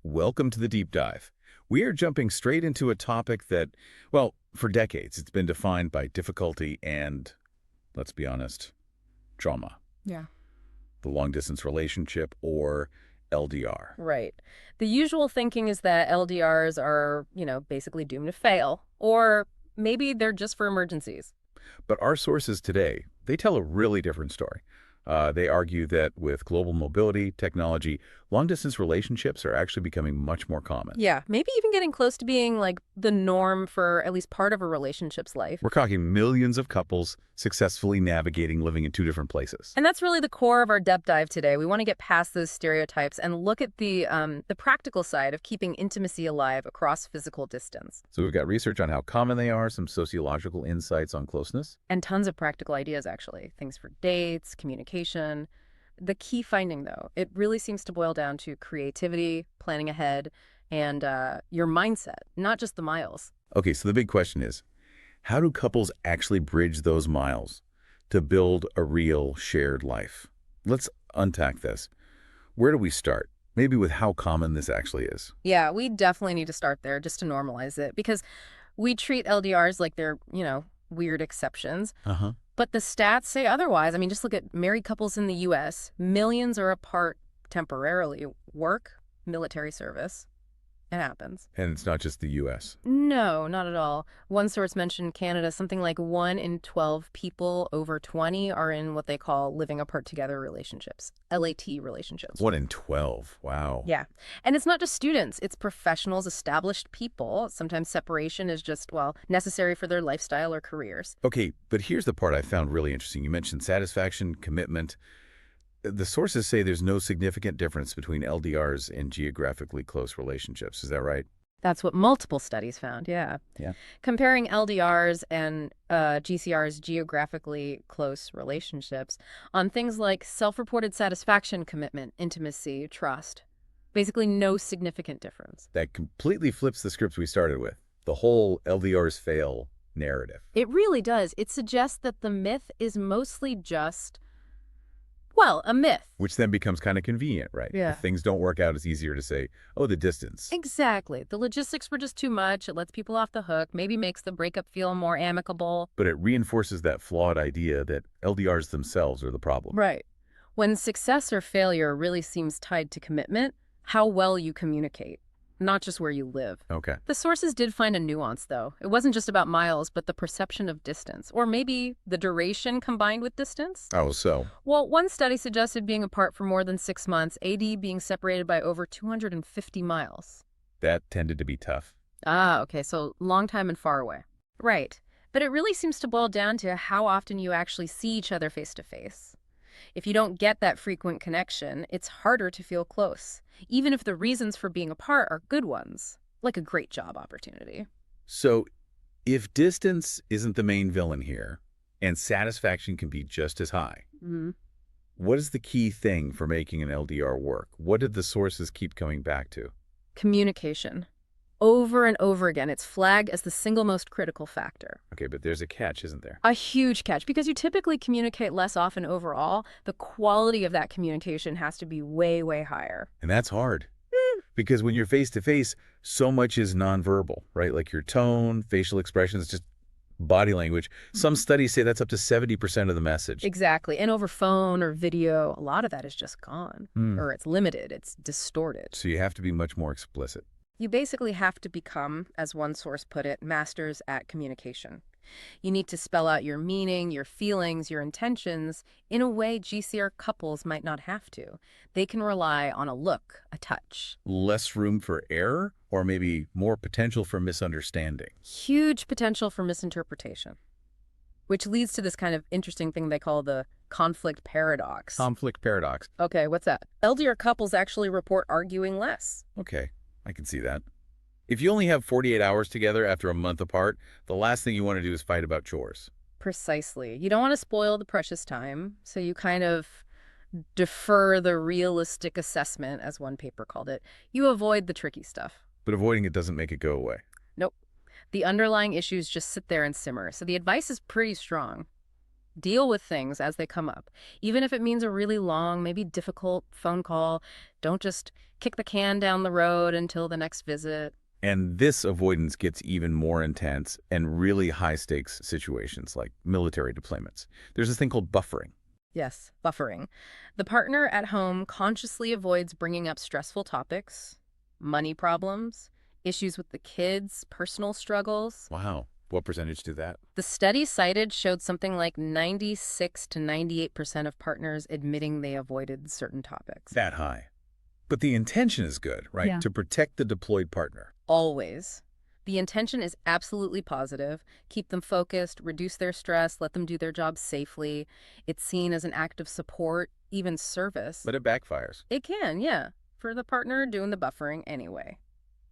Welcome to the deep dive. We are jumping straight into a topic that, well, for decades, it's been defined by difficulty and, let's be honest, trauma. Yeah. The long-distance relationship, or LDR. Right. The usual thinking is that LDRs are, basically doomed to fail, or maybe they're just for emergencies. But our sources today, they tell a really different story. They argue that with global mobility, technology, long-distance relationships are actually becoming much more common. Yeah, maybe even getting close to being like the norm for at least part of a relationship's life. We're talking millions of couples successfully navigating living in two different places. And that's really the core of our depth dive today. We want to get past those stereotypes and look at the practical side of keeping intimacy alive across physical distance. So we've got research on how common they are, some sociological insights on closeness. And tons of practical ideas, actually. Things for dates, communication. The key finding, though, it really seems to boil down to creativity, planning ahead, and your mindset, not just the miles. Okay, so the big question is, how do couples actually bridge those miles to build a real shared life? Let's unpack this. Where do we start? Maybe with how common this actually is. Yeah, we definitely need to start there just to normalize it because we treat LDRs like they're, weird exceptions. Uh-huh. But the stats say otherwise. I mean, just look at married couples in the U.S. Millions are apart temporarily. Work, military service. It happens. And it's not just the U.S. No, not at all. One source mentioned Canada. Something like 1 in 12 people over 20 are in what they call living apart together relationships, LAT relationships. 1 in 12. Wow. Yeah. And it's not just students. It's professionals, established people. Sometimes separation is just, well, necessary for their lifestyle or careers. Okay, but here's the part I found really interesting. You mentioned satisfaction, commitment. The sources say there's no significant difference between LDRs and geographically close relationships. Is that right? That's what multiple studies found, yeah. Yeah. Comparing LDRs and GCRs, geographically close relationships, on things like self-reported satisfaction, commitment, intimacy, trust. Basically no significant difference. That completely flips the script we started with. The whole LDRs fail narrative. It really does. It suggests that the myth is mostly just, well, a myth. Which then becomes kind of convenient, right? Yeah. If things don't work out, it's easier to say, oh, the distance. Exactly. The logistics were just too much. It lets people off the hook, maybe makes the breakup feel more amicable. But it reinforces that flawed idea that LDRs themselves are the problem. Right. When success or failure really seems tied to commitment, how well you communicate, not just where you live. Okay. The sources did find a nuance, though. It wasn't just about miles, but the perception of distance, or maybe the duration combined with distance. Oh, so? Well, one study suggested being apart for more than 6 months, AD being separated by over 250 miles. That tended to be tough. Ah, okay, so long time and far away. Right. But it really seems to boil down to how often you actually see each other face to face. If you don't get that frequent connection, it's harder to feel close, even if the reasons for being apart are good ones, like a great job opportunity. So if distance isn't the main villain here, and satisfaction can be just as high, what is the key thing for making an LDR work? What did the sources keep coming back to? Communication. Over and over again, it's flagged as the single most critical factor. Okay, but there's a catch, isn't there? A huge catch, because you typically communicate less often overall. The quality of that communication has to be way, way higher. And that's hard. Because when you're face-to-face, so much is nonverbal, right? Like your tone, facial expressions, just body language. Some studies say that's up to 70% of the message. Exactly. And over phone or video, a lot of that is just gone. Or it's limited, it's distorted. So you have to be much more explicit. You basically have to become, as one source put it, masters at communication. You need to spell out your meaning, your feelings, your intentions in a way GCR couples might not have to. They can rely on a look, a touch. Less room for error, or maybe more potential for misunderstanding. Huge potential for misinterpretation, which leads to this kind of interesting thing they call the conflict paradox. Conflict paradox. Okay, what's that? LDR couples actually report arguing less. Okay, I can see that. If you only have 48 hours together after a month apart, the last thing you want to do is fight about chores. Precisely. You don't want to spoil the precious time, so you kind of defer the realistic assessment, as one paper called it. You avoid the tricky stuff. But avoiding it doesn't make it go away. Nope. The underlying issues just sit there and simmer, so the advice is pretty strong. Deal with things as they come up. Even if it means a really long, maybe difficult phone call, don't just kick the can down the road until the next visit. And this avoidance gets even more intense and really high-stakes situations like military deployments. There's this thing called buffering. Yes, buffering. The partner at home consciously avoids bringing up stressful topics, money problems, issues with the kids, personal struggles. Wow. What percentage do that? The study cited showed something like 96 to 98% of partners admitting they avoided certain topics. That high. But the intention is good, right? Yeah. To protect the deployed partner. Always. The intention is absolutely positive. Keep them focused, reduce their stress, let them do their jobs safely. It's seen as an act of support, even service. But it backfires. It can, yeah, for the partner doing the buffering anyway.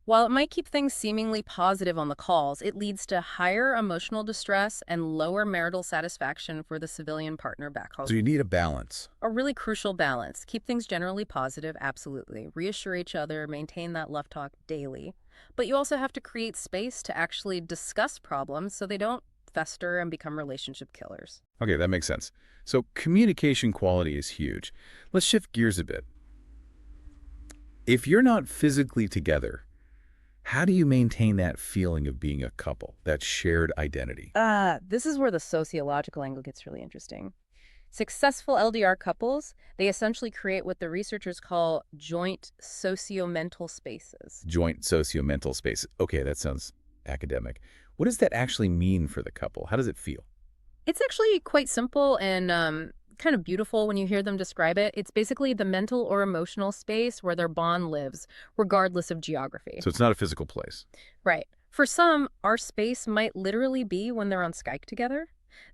While it might keep things seemingly positive on the calls, it leads to higher emotional distress and lower marital satisfaction for the civilian partner back home. So you need a balance. A really crucial balance. Keep things generally positive, absolutely. Reassure each other, maintain that love talk daily. But you also have to create space to actually discuss problems so they don't fester and become relationship killers. Okay, that makes sense. So communication quality is huge. Let's shift gears a bit. If you're not physically together, how do you maintain that feeling of being a couple, that shared identity? This is where the sociological angle gets really interesting. Successful LDR couples, they essentially create what the researchers call joint sociomental spaces. Joint sociomental space. Okay, that sounds academic. What does that actually mean for the couple? How does it feel? It's actually quite simple and kind of beautiful when you hear them describe it. It's basically the mental or emotional space where their bond lives, regardless of geography. So it's not a physical place. Right. For some, our space might literally be when they're on Skype together.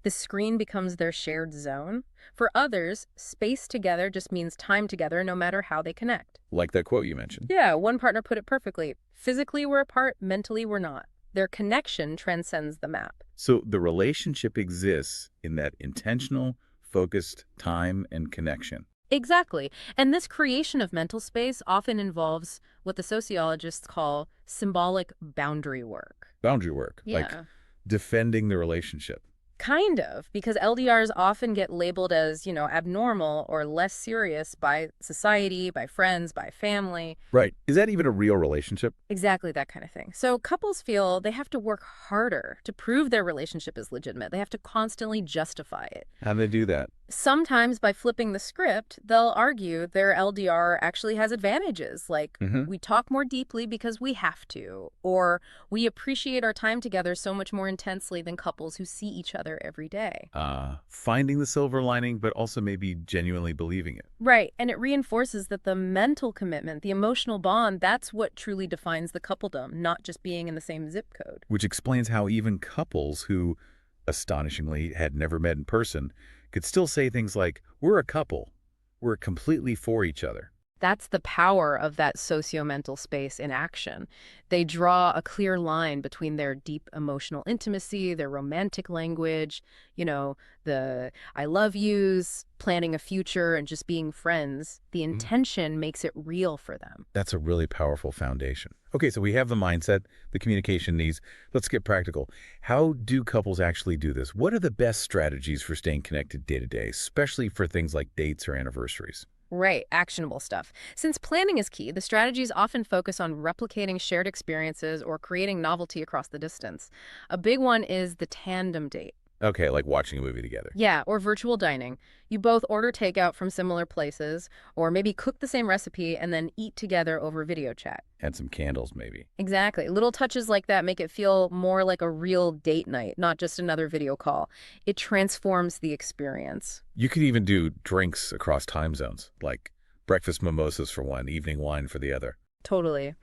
The screen becomes their shared zone. For others, space together just means time together no matter how they connect. Like that quote you mentioned. Yeah, one partner put it perfectly. Physically we're apart, mentally we're not. Their connection transcends the map. So the relationship exists in that intentional, focused time and connection. Exactly. And this creation of mental space often involves what the sociologists call symbolic boundary work. Boundary work, like Yeah. defending the relationship. Kind of, because LDRs often get labeled as, abnormal or less serious by society, by friends, by family. Right. Is that even a real relationship? Exactly that kind of thing. So couples feel they have to work harder to prove their relationship is legitimate. They have to constantly justify it. How do they do that? Sometimes by flipping the script, they'll argue their LDR actually has advantages, like we talk more deeply because we have to, or we appreciate our time together so much more intensely than couples who see each other every day. Finding the silver lining, but also maybe genuinely believing it. Right, and it reinforces that the mental commitment, the emotional bond, that's what truly defines the coupledom, not just being in the same zip code. Which explains how even couples who, astonishingly, had never met in person could still say things like, we're a couple. We're completely for each other. That's the power of that sociomental space in action. They draw a clear line between their deep emotional intimacy, their romantic language, the I love yous, planning a future, and just being friends. The intention makes it real for them. That's a really powerful foundation. Okay, so we have the mindset, the communication needs. Let's get practical. How do couples actually do this? What are the best strategies for staying connected day to day, especially for things like dates or anniversaries? Right, actionable stuff. Since planning is key, the strategies often focus on replicating shared experiences or creating novelty across the distance. A big one is the tandem date. Okay, like watching a movie together. Yeah, or virtual dining. You both order takeout from similar places, or maybe cook the same recipe and then eat together over video chat. And some candles, maybe. Exactly. Little touches like that make it feel more like a real date night, not just another video call. It transforms the experience. You could even do drinks across time zones, like breakfast mimosas for one, evening wine for the other. Totally.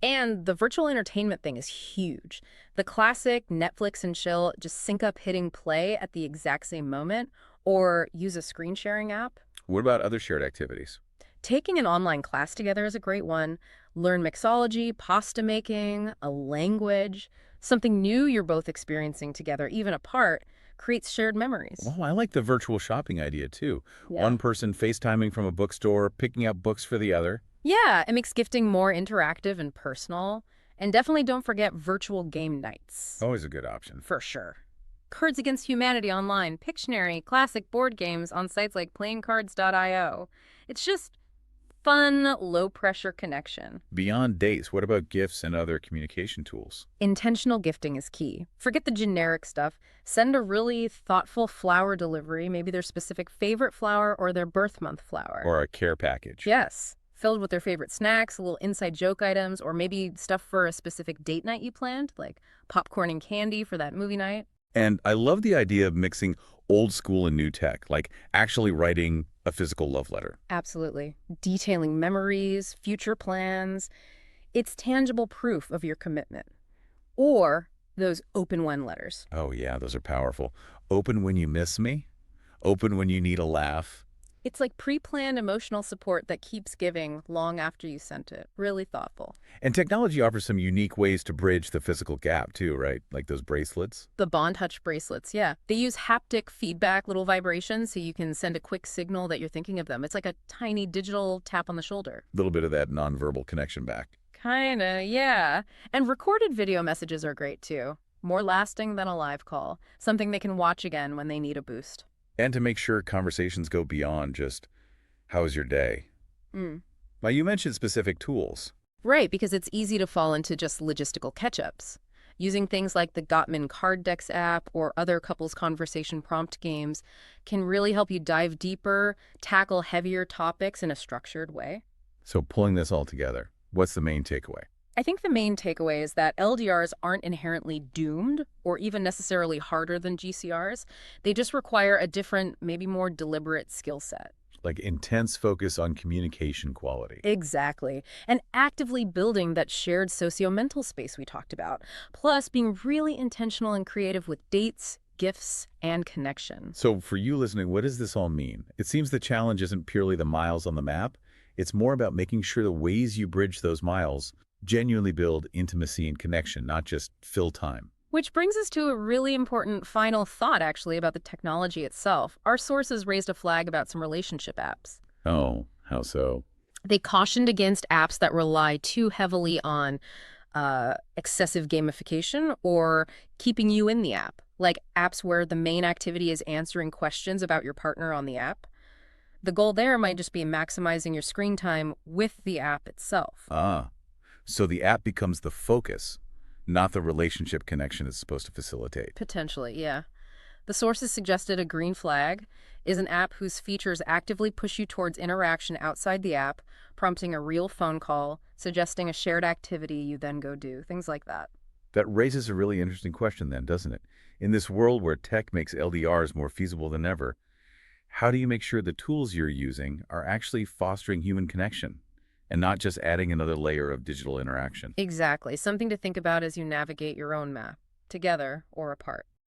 And the virtual entertainment thing is huge. The classic Netflix and chill, just sync up hitting play at the exact same moment, or use a screen sharing app. What about other shared activities? Taking an online class together is a great one. Learn mixology, pasta making, a language, something new you're both experiencing together, even apart, creates shared memories. Well, I like the virtual shopping idea, too. Yeah. One person FaceTiming from a bookstore, picking up books for the other. Yeah, it makes gifting more interactive and personal. And definitely don't forget virtual game nights. Always a good option. For sure. Cards Against Humanity online, Pictionary, classic board games on sites like playingcards.io. It's just fun, low-pressure connection. Beyond dates, what about gifts and other communication tools? Intentional gifting is key. Forget the generic stuff. Send a really thoughtful flower delivery, maybe their specific favorite flower or their birth month flower. Or a care package? Yes, filled with their favorite snacks, little inside joke items, or maybe stuff for a specific date night you planned, like popcorn and candy for that movie night. And I love the idea of mixing old school and new tech, like actually writing a physical love letter. Absolutely. Detailing memories, future plans. It's tangible proof of your commitment. Or those open one letters. Oh yeah, those are powerful. Open when you miss me, open when you need a laugh. It's like pre-planned emotional support that keeps giving long after you sent it. Really thoughtful. And technology offers some unique ways to bridge the physical gap too, right? Like those bracelets. The Bond Touch bracelets, yeah. They use haptic feedback, little vibrations, so you can send a quick signal that you're thinking of them. It's like a tiny digital tap on the shoulder. A little bit of that nonverbal connection back. Kinda, yeah. And recorded video messages are great too. More lasting than a live call. Something they can watch again when they need a boost. And to make sure conversations go beyond just, how was your day? Mm. Now, you mentioned specific tools. Right, because it's easy to fall into just logistical catch-ups. Using things like the Gottman Card Decks app or other couples conversation prompt games can really help you dive deeper, tackle heavier topics in a structured way. So pulling this all together, what's the main takeaway? I think the main takeaway is that LDRs aren't inherently doomed or even necessarily harder than GCRs. They just require a different, maybe more deliberate skill set. Like intense focus on communication quality. Exactly. And actively building that shared sociomental space we talked about. Plus, being really intentional and creative with dates, gifts, and connection. So for you listening, what does this all mean? It seems the challenge isn't purely the miles on the map. It's more about making sure the ways you bridge those miles genuinely build intimacy and connection, not just fill time. Which brings us to a really important final thought, actually, about the technology itself. Our sources raised a flag about some relationship apps. Oh, how so? They cautioned against apps that rely too heavily on excessive gamification or keeping you in the app, like apps where the main activity is answering questions about your partner on the app. The goal there might just be maximizing your screen time with the app itself. So the app becomes the focus, not the relationship connection it's supposed to facilitate. Potentially, yeah. The sources suggested a green flag is an app whose features actively push you towards interaction outside the app, prompting a real phone call, suggesting a shared activity you then go do, things like that. That raises a really interesting question then, doesn't it? In this world where tech makes LDRs more feasible than ever, how do you make sure the tools you're using are actually fostering human connection and not just adding another layer of digital interaction? Exactly. Something to think about as you navigate your own map, together or apart.